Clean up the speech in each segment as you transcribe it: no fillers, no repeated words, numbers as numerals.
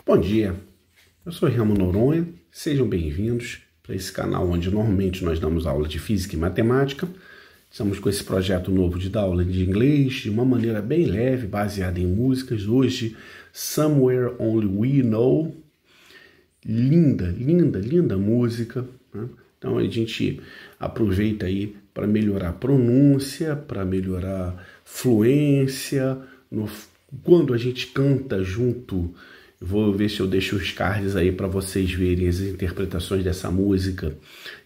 Bom dia, eu sou Ramo Noronha, sejam bem-vindos para esse canal onde normalmente nós damos aula de Física e Matemática. Estamos com esse projeto novo de dar aula de inglês de uma maneira bem leve, baseada em músicas. Hoje, Somewhere Only We Know, linda música, né? Então a gente aproveita aí para melhorar a pronúncia, para melhorar fluência. Quando a gente canta junto, vou ver se eu deixo os cards aí para vocês verem as interpretações dessa música,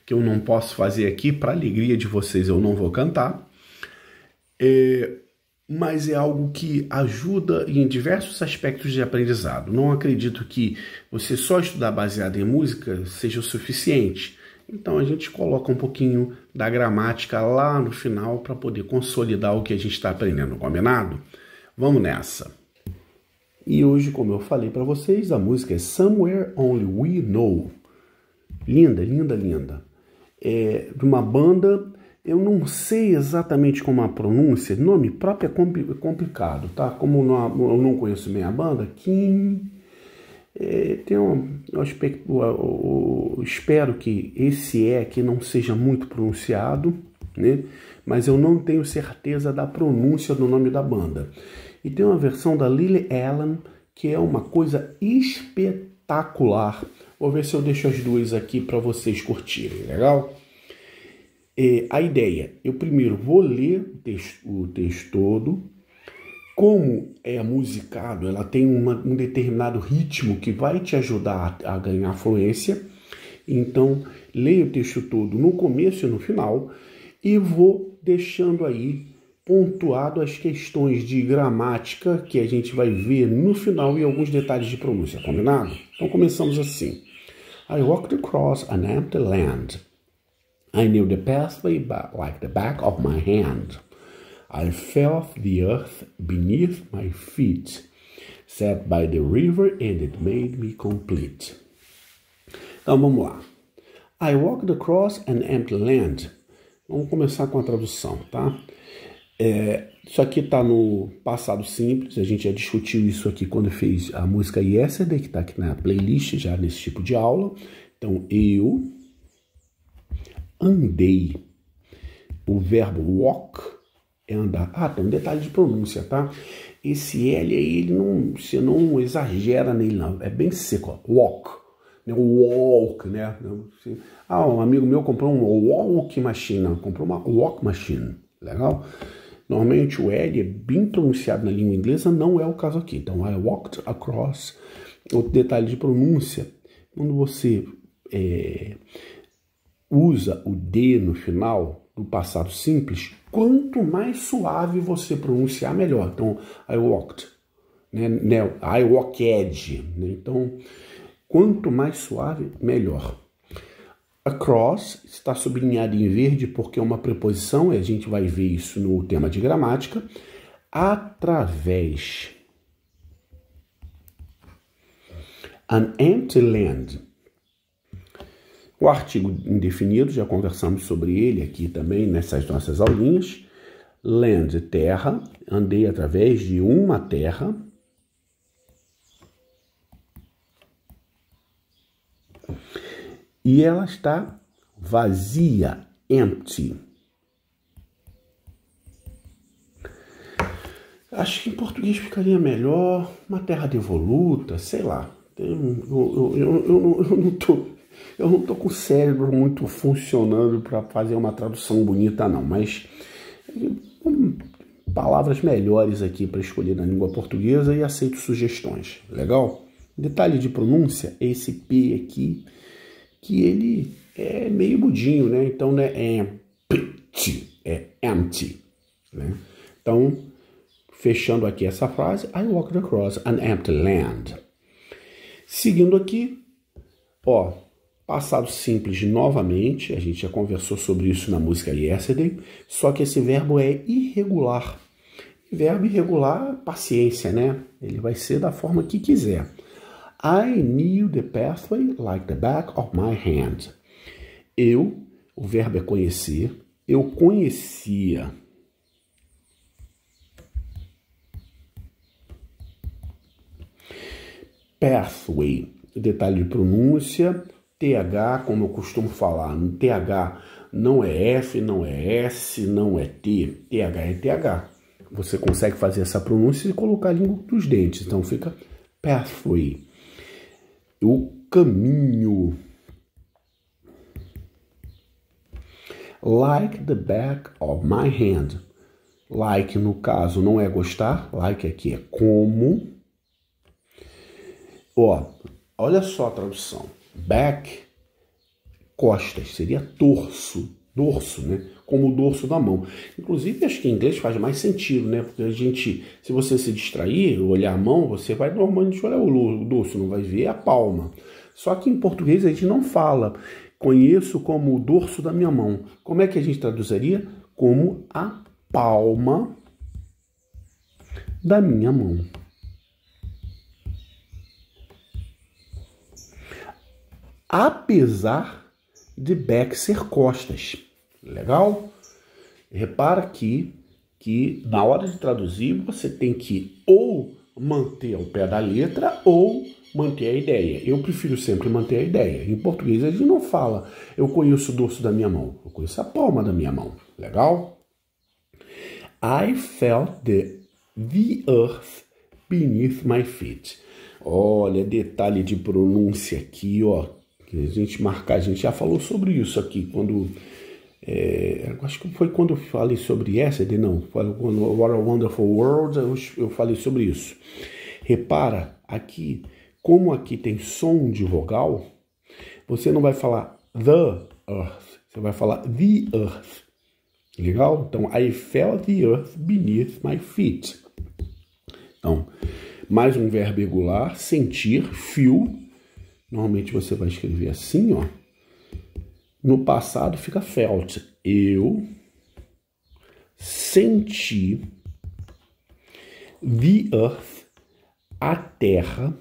que eu não posso fazer aqui, para alegria de vocês eu não vou cantar, mas é algo que ajuda em diversos aspectos de aprendizado. Não acredito que você só estudar baseado em música seja o suficiente. Então a gente coloca um pouquinho da gramática lá no final para poder consolidar o que a gente está aprendendo, combinado? Vamos nessa! E hoje, como eu falei para vocês, a música é Somewhere Only We Know. Linda. É de uma banda, eu não sei exatamente como a pronúncia, nome próprio é complicado, tá? Como eu não conheço bem a banda, Kim... tem um aspecto, eu espero que esse aqui não seja muito pronunciado, né? Mas eu não tenho certeza da pronúncia do nome da banda. E tem uma versão da Lily Allen que é uma coisa espetacular. Vou ver se eu deixo as duas aqui para vocês curtirem, legal? A ideia, eu primeiro vou ler o texto todo. Como é musicado, ela tem um determinado ritmo que vai te ajudar a ganhar fluência. Então, leia o texto todo no começo e no final e vou deixando aí pontuado as questões de gramática que a gente vai ver no final e alguns detalhes de pronúncia, combinado? Então, começamos assim. I walked across an empty land. I knew the pathway like the back of my hand. I felt the earth beneath my feet, set by the river, and it made me complete. Então, vamos lá. I walked across an empty land. Vamos começar com a tradução, tá? Isso aqui está no passado simples, a gente já discutiu isso aqui quando fez a música Yesterday, que está aqui na playlist, já nesse tipo de aula. Então, eu andei. O verbo walk é andar. Tem um detalhe de pronúncia, tá? Esse L aí, você não exagera nele, não. É bem seco, ó. Walk. Walk, né? Um amigo meu comprou um walk machine, não, comprou uma walk machine. Legal? Normalmente o L é bem pronunciado na língua inglesa, não é o caso aqui. Então, I walked across. Outro detalhe de pronúncia, quando você usa o D no final do passado simples, quanto mais suave você pronunciar, melhor. Então, I walked, né? I walked, né? Então, quanto mais suave, melhor. Across está sublinhado em verde porque é uma preposição, e a gente vai ver isso no tema de gramática. Através. An empty land. O artigo indefinido, já conversamos sobre ele aqui também nessas nossas aulinhas. Land, terra. Andei através de uma terra. E ela está vazia, empty. Acho que em português ficaria melhor, uma terra devoluta, sei lá. Eu não tô com o cérebro muito funcionando para fazer uma tradução bonita, não. Mas palavras melhores aqui para escolher na língua portuguesa e aceito sugestões. Legal? Detalhe de pronúncia, esse P aqui, que ele é meio mudinho, né? Então, não é empty, é empty, né? Então, fechando aqui essa frase, I walked across an empty land. Seguindo aqui, passado simples novamente, a gente já conversou sobre isso na música Yesterday, só que esse verbo é irregular. Verbo irregular, paciência, né? Ele vai ser da forma que quiser. I knew the pathway like the back of my hand. O verbo é conhecer, eu conhecia. pathway. Detalhe de pronúncia, TH, como eu costumo falar, TH não é F, não é S, não é T, TH é TH. Você consegue fazer essa pronúncia e colocar a língua dos dentes, então fica pathway. O caminho. Like the back of my hand. Like, no caso, não é gostar. Like aqui é como. Ó, olha só a tradução. Back, costas, seria torso. Dorso, né? Como o dorso da mão. Inclusive, acho que em inglês faz mais sentido, né? Porque a gente, se você se distrair, olhar a mão, você vai normalmente olhar o dorso, não vai ver a palma. Só que em português a gente não fala. Conheço como o dorso da minha mão. Como é que a gente traduziria? Como a palma da minha mão. Apesar de back ser costas. Legal? Repara aqui que na hora de traduzir você tem que ou manter ao pé da letra ou manter a ideia. Eu prefiro sempre manter a ideia. Em português a gente não fala eu conheço o dorso da minha mão. Eu conheço a palma da minha mão. Legal? I felt the earth beneath my feet. Olha, detalhe de pronúncia aqui, ó. Que a gente já falou sobre isso aqui quando acho que foi quando eu falei sobre yesterday, não, quando What a Wonderful World eu falei sobre isso. Repara aqui, como aqui tem som de vogal, você não vai falar the earth, você vai falar the earth. Legal? Então, I felt the earth beneath my feet. Então, mais um verbo irregular, sentir, feel. Normalmente você vai escrever assim, ó. No passado fica felt. Eu senti the earth, a terra.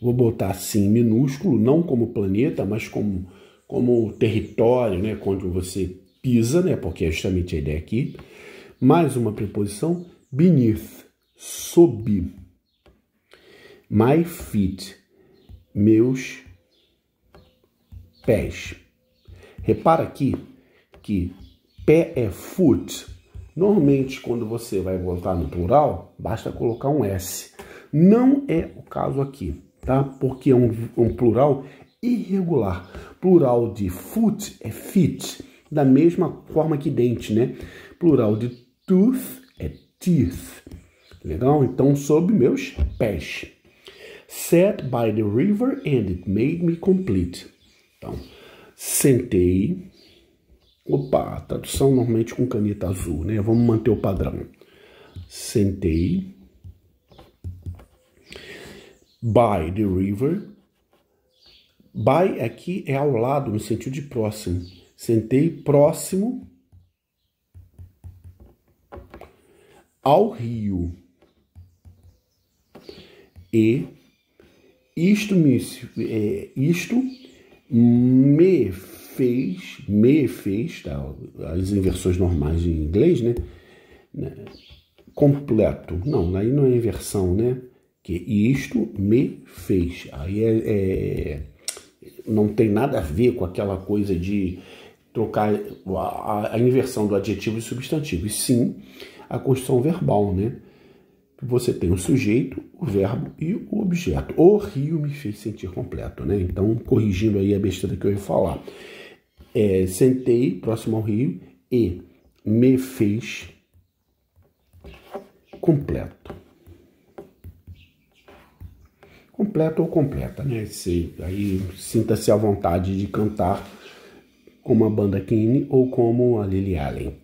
Vou botar assim minúsculo, não como planeta, mas como território, né? Quando você pisa, né? Porque é justamente a ideia aqui. Mais uma preposição, beneath, sob. My feet, meus pés. Repara aqui que pé é foot. Normalmente, quando você vai voltar no plural, basta colocar um S. Não é o caso aqui, tá? Porque é um plural irregular. Plural de foot é feet, da mesma forma que dente, né? Plural de tooth é teeth. Legal? Então, sob meus pés. Sat by the river and it made me complete. Então, sentei. Opa, tradução normalmente com caneta azul, né? Vamos manter o padrão. Sentei. By the river. By aqui é ao lado, no sentido de próximo. Sentei próximo ao rio. E isto me fez, tá? As inversões normais em inglês, né? Completo. Não, aí não é inversão, né? Que isto me fez. Aí não tem nada a ver com aquela coisa de trocar a inversão do adjetivo e substantivo. E sim a construção verbal, né? Você tem o sujeito, o verbo e o objeto. O rio me fez sentir completo, né? Então, corrigindo aí a besteira que eu ia falar. Sentei próximo ao rio e me fez completo. Completo ou completa, né? Aí sinta-se à vontade de cantar como a banda Keane ou como a Lily Allen.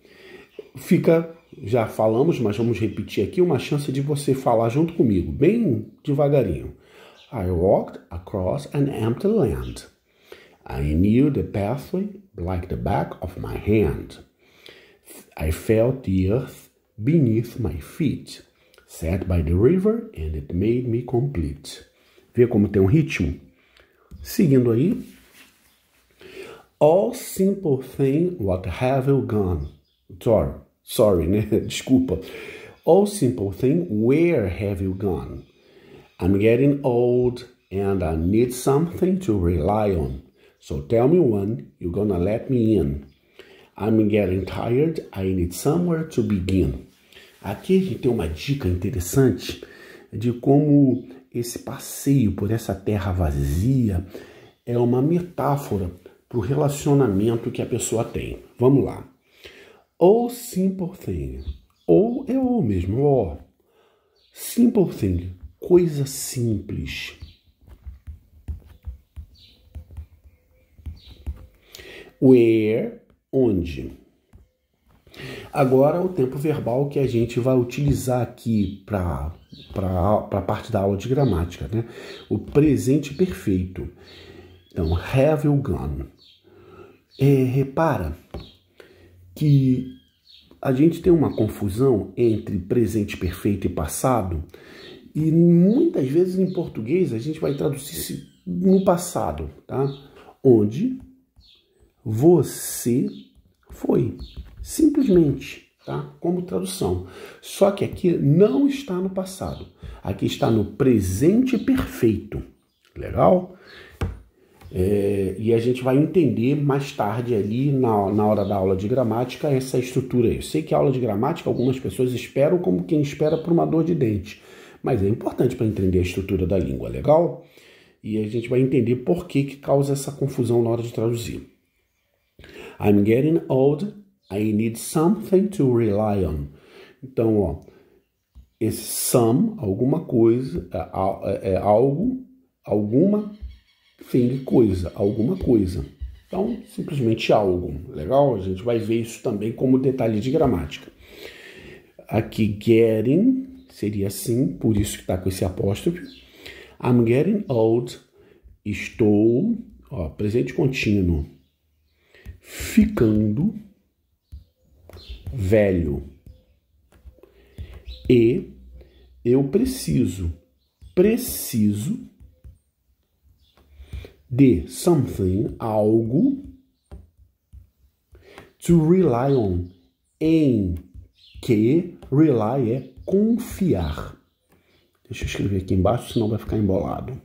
Já falamos, mas vamos repetir aqui, uma chance de você falar junto comigo, bem devagarinho. I walked across an empty land. I knew the pathway like the back of my hand. I felt the earth beneath my feet. Sat by the river and it made me complete. Vê como tem um ritmo? Seguindo aí. All simple thing, what have you gone? Sorry, né? Desculpa. All simple thing, where have you gone? I'm getting old and I need something to rely on. So tell me when you're gonna let me in. I'm getting tired, I need somewhere to begin. Aqui a gente tem uma dica interessante de como esse passeio por essa terra vazia é uma metáfora para o relacionamento que a pessoa tem. Vamos lá. Oh, simple thing. Ou é o mesmo, ó. Simple thing, coisa simples. Where, onde. Agora o tempo verbal que a gente vai utilizar aqui para a parte da aula de gramática, né? O presente perfeito. Então, have you gone? Repara que a gente tem uma confusão entre presente perfeito e passado, e muitas vezes em português a gente vai traduzir no passado, tá? Onde você foi, simplesmente, tá? Como tradução. Só que aqui não está no passado, aqui está no presente perfeito. Legal? E a gente vai entender mais tarde ali, na hora da aula de gramática, essa estrutura aí. Eu sei que a aula de gramática, algumas pessoas esperam como quem espera por uma dor de dente, mas é importante para entender a estrutura da língua, legal? E a gente vai entender por que causa essa confusão na hora de traduzir. I'm getting old, I need something to rely on. Então, ó, esse some, alguma coisa, algo, alguma coisa, alguma coisa. Então, simplesmente algo. Legal? A gente vai ver isso também como detalhe de gramática. Aqui, getting seria assim, por isso que está com esse apóstrofe. I'm getting old. Estou, ó, presente contínuo, ficando velho. E eu preciso de something, algo, to rely on, em que rely é confiar. Deixa eu escrever aqui embaixo, senão vai ficar embolado.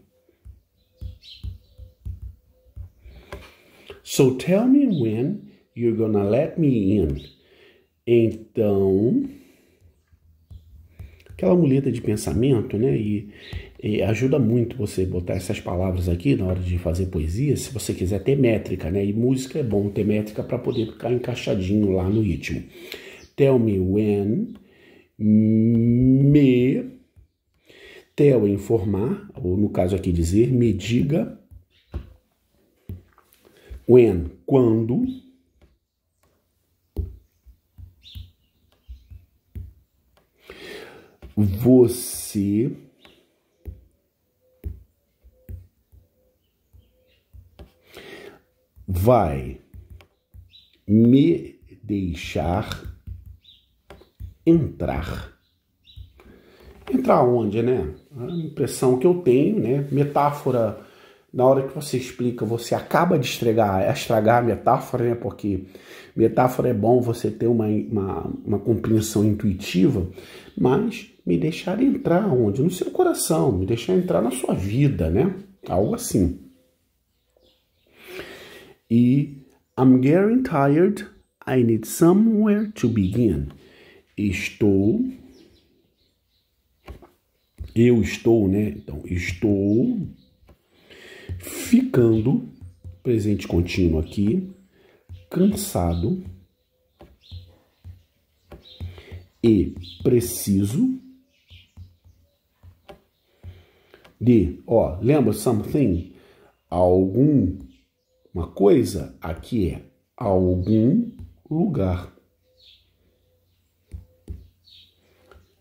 So tell me when you're gonna let me in. Então, aquela muleta de pensamento, né? E ajuda muito você botar essas palavras aqui na hora de fazer poesia, se você quiser ter métrica, né? E música é bom ter métrica para poder ficar encaixadinho lá no ritmo. Tell me when, tell é informar, ou no caso aqui dizer, me diga. When, quando. Você vai me deixar entrar. Entrar onde, né? A impressão que eu tenho, né? Metáfora, na hora que você explica, você acaba de estragar a metáfora, né? Porque metáfora é bom você ter uma compreensão intuitiva, mas me deixar entrar onde? No seu coração, me deixar entrar na sua vida, né? Algo assim. E I'm getting tired, I need somewhere to begin. Eu estou, né? Então, estou ficando, presente contínuo aqui, cansado e preciso de, ó, lembra something? Uma coisa, aqui é algum lugar.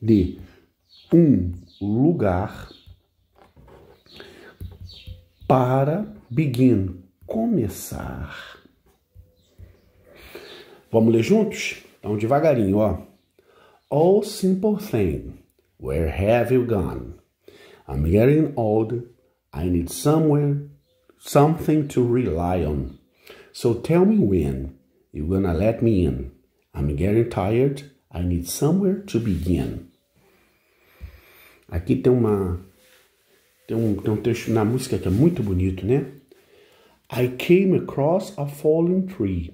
De um lugar para begin, começar. Vamos ler juntos? Então, devagarinho, ó. Oh, simple thing, where have you gone? I'm getting old, I need something to rely on. So tell me when you're gonna let me in. I'm getting tired, I need somewhere to begin. Aqui tem uma Tem um texto na música que é muito bonito, né? I came across a fallen tree.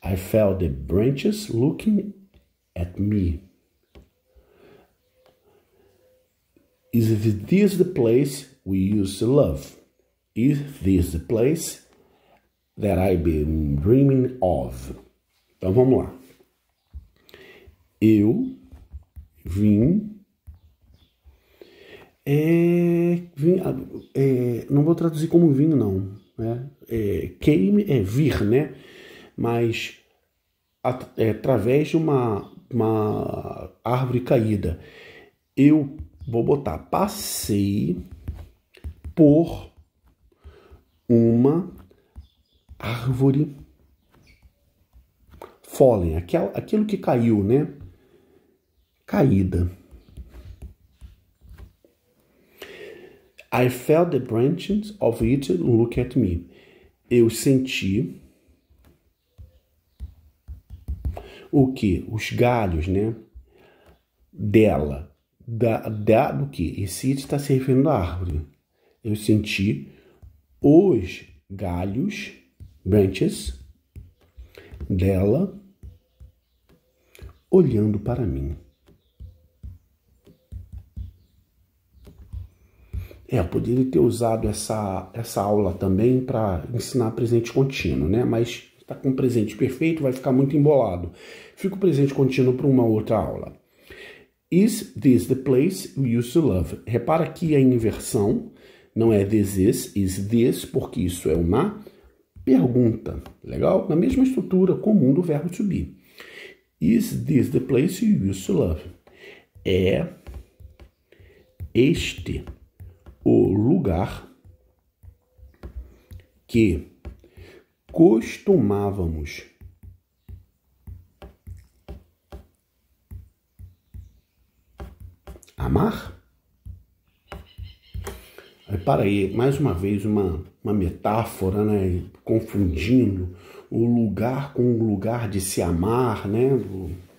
I felt the branches looking at me. Is this the place we used to love? Is this the place that I've been dreaming of? Então vamos lá. Eu vim. Não vou traduzir como vinho, não. Né? Came é vir, né? Mas através de uma árvore caída. Eu vou botar passei por uma árvore fallen, aquilo que caiu, né? Caída. I felt the branches of it look at me. Eu senti o que? Os galhos, né? Dela. Do que? Esse it está se referindo à árvore. Eu senti os galhos, branches, dela olhando para mim. Eu poderia ter usado essa aula também para ensinar presente contínuo, né? Mas está com presente perfeito, vai ficar muito embolado. Fica o presente contínuo para uma outra aula. Is this the place we used to love? Repara que a inversão não é this is this, porque isso é uma pergunta. Legal? Na mesma estrutura comum do verbo to be. Is this the place you used to love? É este o lugar que costumávamos amar? Repara aí, mais uma vez, uma metáfora, né? Confundindo o lugar com o lugar de se amar, né?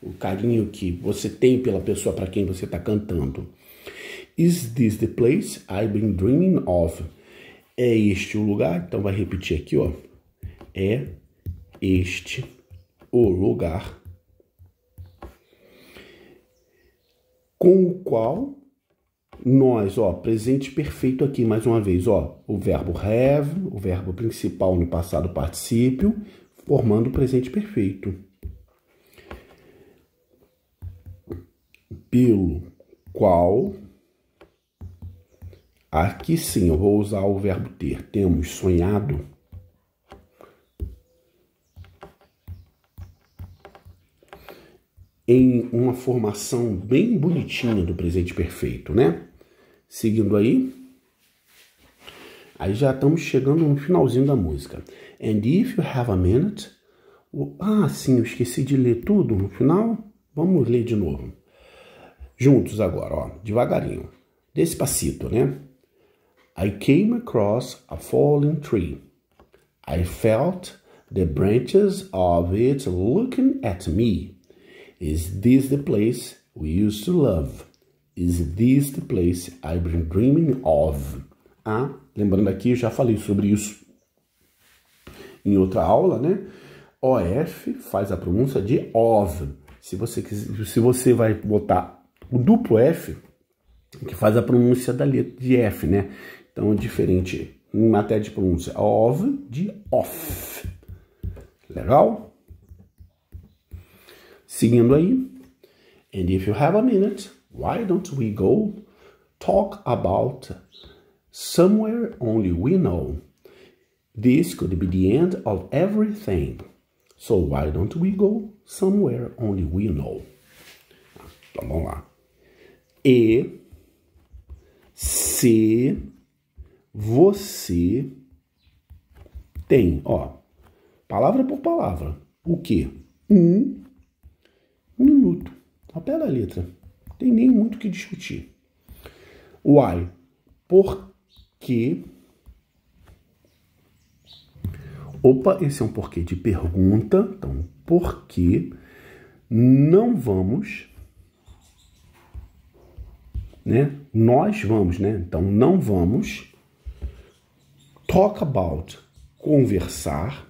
O carinho que você tem pela pessoa para quem você está cantando. Is this the place I've been dreaming of? É este o lugar? Então vai repetir aqui, ó. É este o lugar com o qual nós, ó, presente perfeito aqui mais uma vez, ó, o verbo have, o verbo principal no passado particípio, formando o presente perfeito. Pelo qual, aqui sim, eu vou usar o verbo ter, temos sonhado. Em uma formação bem bonitinha do presente perfeito, né? Seguindo aí já estamos chegando no finalzinho da música. And if you have a minute... sim, eu esqueci de ler tudo no final. Vamos ler de novo. Juntos agora, ó, devagarinho. Despacito, né? I came across a fallen tree. I felt the branches of it looking at me. Is this the place we used to love? Is this the place I've been dreaming of? Lembrando aqui, eu já falei sobre isso em outra aula, né? OF faz a pronúncia de of. Se você vai botar o duplo F, que faz a pronúncia da letra de F, né? Então é diferente em matéria de pronúncia. Of de off. Legal? Seguindo aí. And if you have a minute, why don't we go talk about somewhere only we know? This could be the end of everything. So why don't we go somewhere only we know? Então vamos lá. E se você tem, ó, palavra por palavra, o quê? Um minuto. Ao pé da letra. Não tem nem muito o que discutir. Why? Porque... Opa, esse é um porquê de pergunta. Então, por que não vamos né? Nós vamos, né? Então, não vamos. Talk about, conversar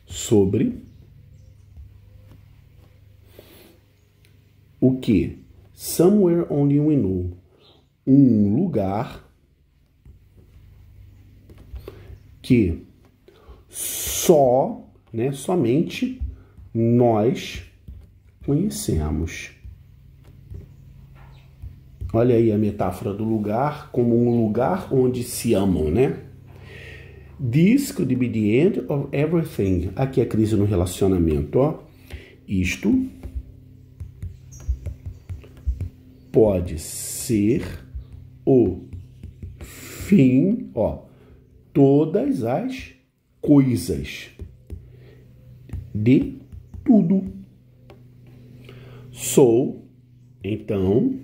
sobre o que? Somewhere only we know. Um lugar que só, né, somente nós conhecemos. Olha aí a metáfora do lugar como um lugar onde se amam, né? This could be the end of everything. Aqui é a crise no relacionamento, ó. Isto pode ser o fim, ó, todas as coisas, de tudo. So, então,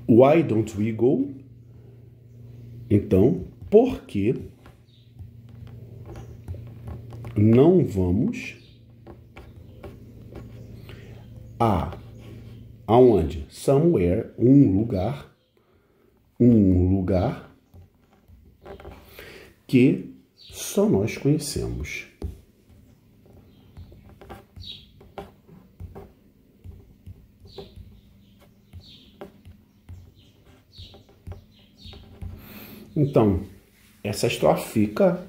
why don't we go? Então, por que não vamos aonde? Somewhere, um lugar que só nós conhecemos. Então, essa estrofe fica,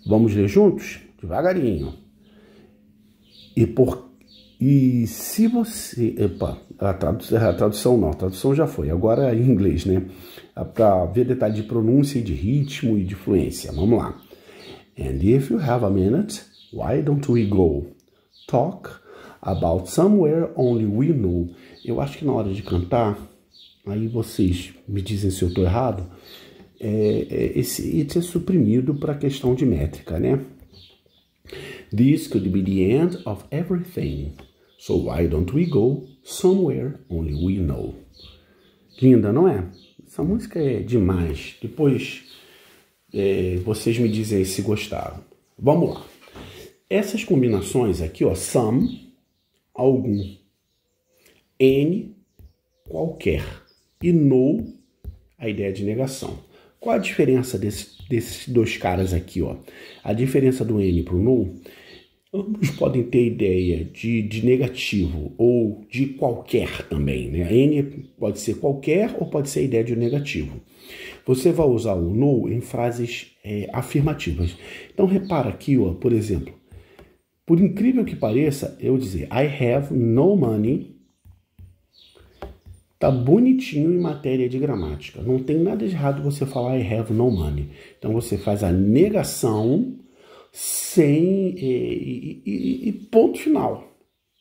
vamos ler juntos? Devagarinho. E se você... Epa, a tradução não, a tradução já foi. Agora é em inglês, né? Para ver detalhe de pronúncia, de ritmo e de fluência. Vamos lá. And if you have a minute, why don't we go? Talk about somewhere only we know. Eu acho que na hora de cantar, aí vocês me dizem se eu estou errado, esse it é suprimido para a questão de métrica, né? This could be the end of everything. So why don't we go somewhere only we know? Linda, não é? Essa música é demais. Depois vocês me dizem aí se gostaram. Vamos lá. Essas combinações aqui, ó, some, algum, any, qualquer, e no, a ideia de negação. Qual a diferença desses dois caras aqui, ó? A diferença do N para o no, ambos podem ter ideia de negativo ou de qualquer também, né? N pode ser qualquer ou pode ser a ideia de negativo. Você vai usar o no em frases afirmativas. Então, repara aqui, ó, por exemplo, por incrível que pareça, eu dizer I have no money tá bonitinho em matéria de gramática. Não tem nada de errado você falar I have no money. Então você faz a negação sem e ponto final.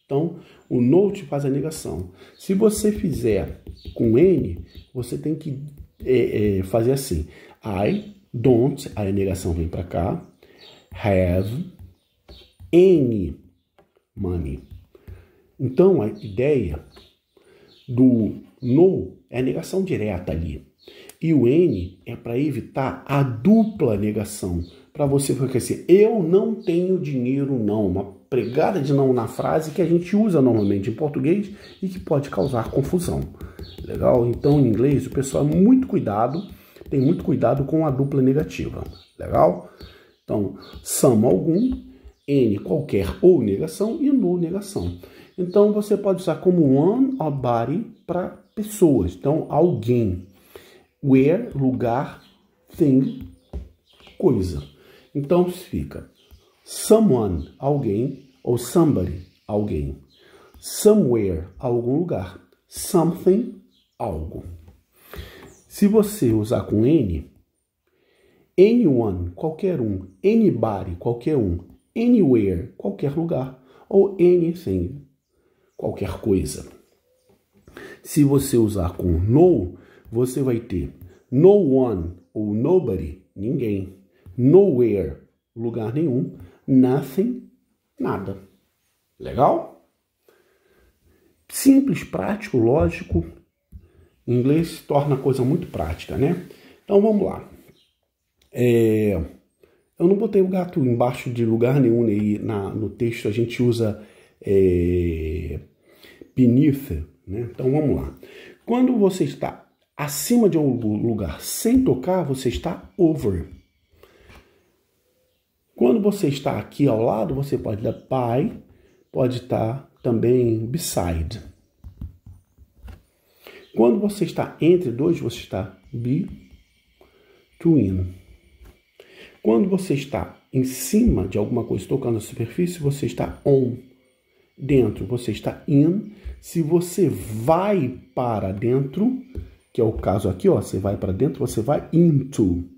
Então o no te faz a negação. Se você fizer com N, você tem que fazer assim. I don't, aí a negação vem para cá. Have any money. Então a ideia do no é a negação direta ali. E o N é para evitar a dupla negação. Para você ficar assim, eu não tenho dinheiro não. Uma pregada de não na frase que a gente usa normalmente em português e que pode causar confusão. Legal? Então em inglês o pessoal tem muito cuidado com a dupla negativa. Legal? Então, some algum, N qualquer ou negação e no negação. Então você pode usar como one or body para pessoas. Então alguém. Where, lugar, thing, coisa. Então fica someone, alguém, ou somebody, alguém. Somewhere, algum lugar. Something, algo. Se você usar com N, anyone, qualquer um. Anybody, qualquer um. Anywhere, qualquer lugar. Ou anything, qualquer coisa. Se você usar com no, você vai ter no one ou nobody, ninguém. Nowhere, lugar nenhum. Nothing, nada. Legal? Simples, prático, lógico. Em inglês se torna a coisa muito prática, né? Então vamos lá. Eu Eu não botei o gato embaixo de lugar nenhum aí no texto, a gente usa beneath, né? Então vamos lá. Quando você está acima de um lugar sem tocar, você está over. Quando você está aqui ao lado, você pode dar by, pode estar também beside. Quando você está entre dois, você está between. Quando você está em cima de alguma coisa tocando na superfície, você está on. Dentro, você está in. Se você vai para dentro, que é o caso aqui, ó, você vai para dentro, você vai into.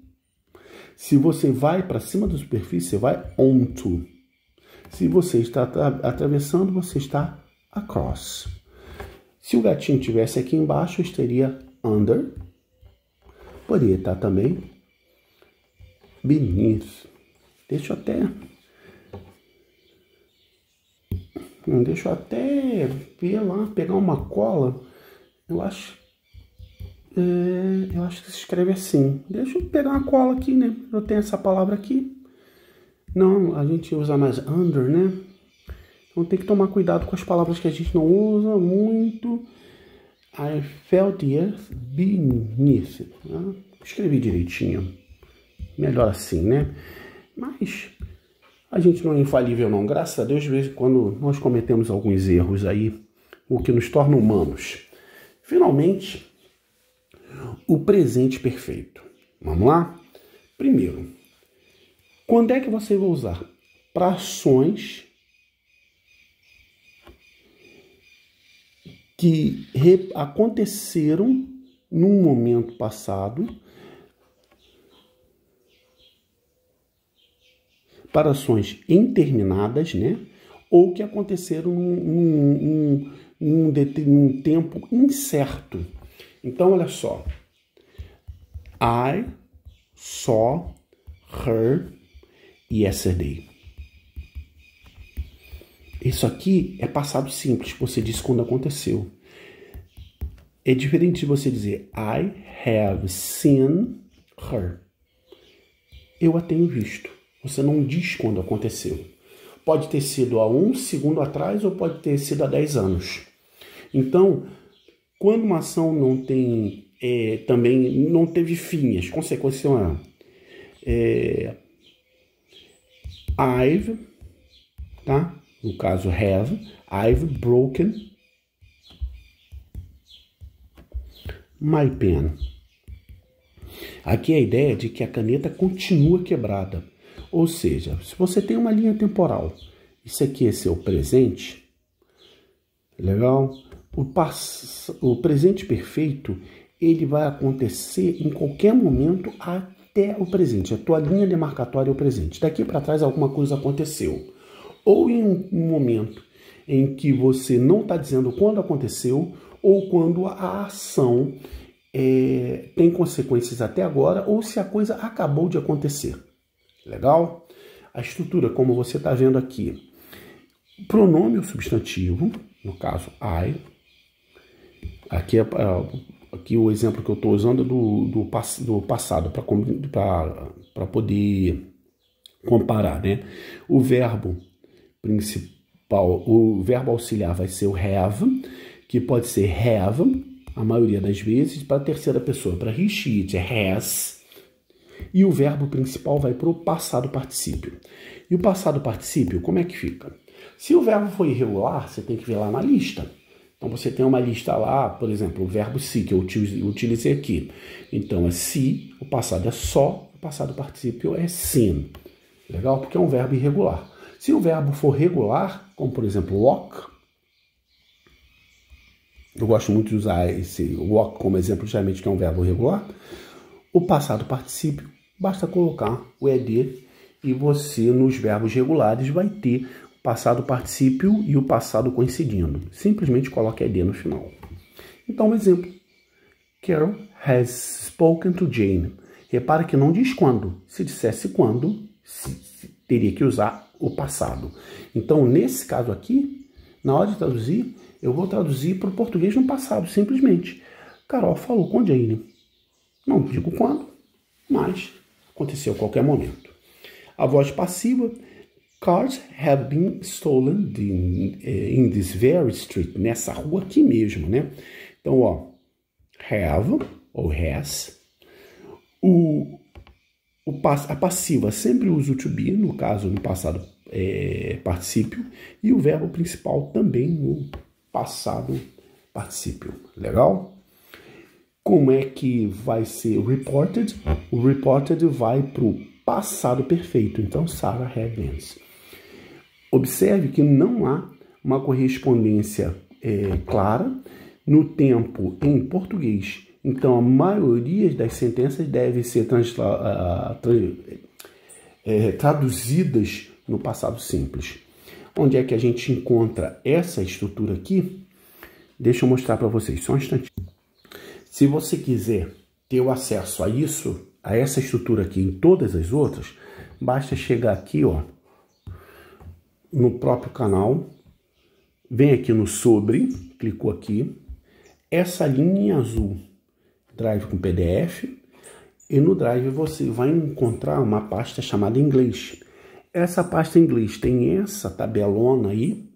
Se você vai para cima da superfície, você vai onto. Se você está atravessando, você está across. Se o gatinho estivesse aqui embaixo, estaria under. Poderia estar também beneath. Deixa eu até ver lá, pegar uma cola. Eu acho que se escreve assim. Deixa eu pegar uma cola aqui, né? Eu tenho essa palavra aqui. Não, a gente usa mais under, né? Então tem que tomar cuidado com as palavras que a gente não usa muito. I felt the earth beneath. Escrevi direitinho. Melhor assim, né? Mas a gente não é infalível não. Graças a Deus, de vez em quando nós cometemos alguns erros aí, o que nos torna humanos. Finalmente, o presente perfeito. Vamos lá? Primeiro, quando é que você vai usar para ações que aconteceram num momento passado, para ações interminadas, né? Ou que aconteceram num tempo incerto. Então, olha só. I saw her yesterday. Isso aqui é passado simples, você diz quando aconteceu. É diferente de você dizer I have seen her. Eu a tenho visto. Você não diz quando aconteceu. Pode ter sido há 1 segundo atrás ou pode ter sido há 10 anos. Então, quando uma ação não tem, também não teve fim, as consequências são I've, tá? No caso have, I've broken my pen. Aqui é a ideia de que a caneta continua quebrada. Ou seja, se você tem uma linha temporal, isso aqui é seu presente, legal? O presente perfeito, ele vai acontecer em qualquer momento até o presente. A tua linha demarcatória é o presente. Daqui para trás alguma coisa aconteceu. Ou em um momento em que você não está dizendo quando aconteceu, ou quando a ação tem consequências até agora, ou se a coisa acabou de acontecer. Legal? A estrutura, como você está vendo aqui. Pronome ou substantivo, no caso I. Aqui o exemplo que eu estou usando é do passado, para poder comparar, né? O verbo principal, o verbo auxiliar vai ser o have, que pode ser have, a maioria das vezes, para a terceira pessoa, para he, she, it, has. E o verbo principal vai para o passado particípio. E o passado particípio, como é que fica? Se o verbo for irregular, você tem que ver lá na lista. Então, você tem uma lista lá, por exemplo, o verbo se, que eu utilizei aqui. Então, é se, o passado é só, o passado particípio é seen. Legal? Porque é um verbo irregular. Se o verbo for regular, como por exemplo, walk, eu gosto muito de usar esse walk como exemplo, justamente que é um verbo regular, o passado particípio, basta colocar o ed e você, nos verbos regulares, vai ter o passado particípio e o passado coincidindo. Simplesmente coloque ed no final. Então, um exemplo. Carol has spoken to Jane. Repara que não diz quando. Se dissesse quando, teria que usar o passado. Então, nesse caso aqui, na hora de traduzir, eu vou traduzir para o português no passado, simplesmente. Carol falou com Jane. Não digo quando, mas aconteceu a qualquer momento. A voz passiva, cars have been stolen in this very street, nessa rua aqui mesmo, né? Então, ó, have ou has. A passiva sempre usa o to be, no caso, no passado particípio, e o verbo principal também no passado particípio. Legal? Como é que vai ser reported? O reported vai para o passado perfeito. Então, Sarah had bens. Observe que não há uma correspondência clara no tempo em português. Então, a maioria das sentenças devem ser traduzidas no passado simples. Onde é que a gente encontra essa estrutura aqui? Deixa eu mostrar para vocês, só um instantinho. Se você quiser ter o acesso a isso, a essa estrutura aqui em todas as outras, basta chegar aqui, ó, no próprio canal, vem aqui no sobre, clicou aqui, essa linha azul, Drive com PDF, e no Drive você vai encontrar uma pasta chamada inglês. Essa pasta em inglês tem essa tabelona aí,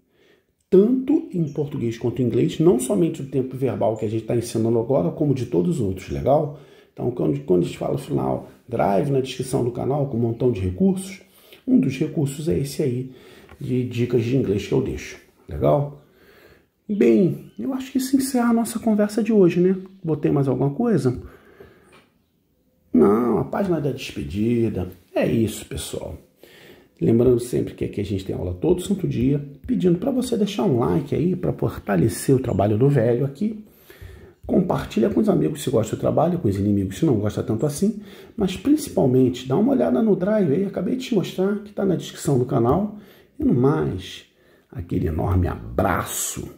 tanto em português quanto em inglês, não somente o tempo verbal que a gente está ensinando agora, como de todos os outros, legal? Então, quando a gente fala no final, Drive, na descrição do canal, com um montão de recursos, um dos recursos é esse aí, de dicas de inglês que eu deixo, legal? Bem, eu acho que isso encerra a nossa conversa de hoje, né? Botei mais alguma coisa? Não, a página da despedida, é isso, pessoal. Lembrando sempre que aqui a gente tem aula todo santo dia, pedindo para você deixar um like aí, para fortalecer o trabalho do velho aqui. Compartilha com os amigos se gosta do trabalho, com os inimigos se não gosta tanto assim, mas principalmente dá uma olhada no Drive aí, acabei de te mostrar, que está na descrição do canal. E no mais, aquele enorme abraço.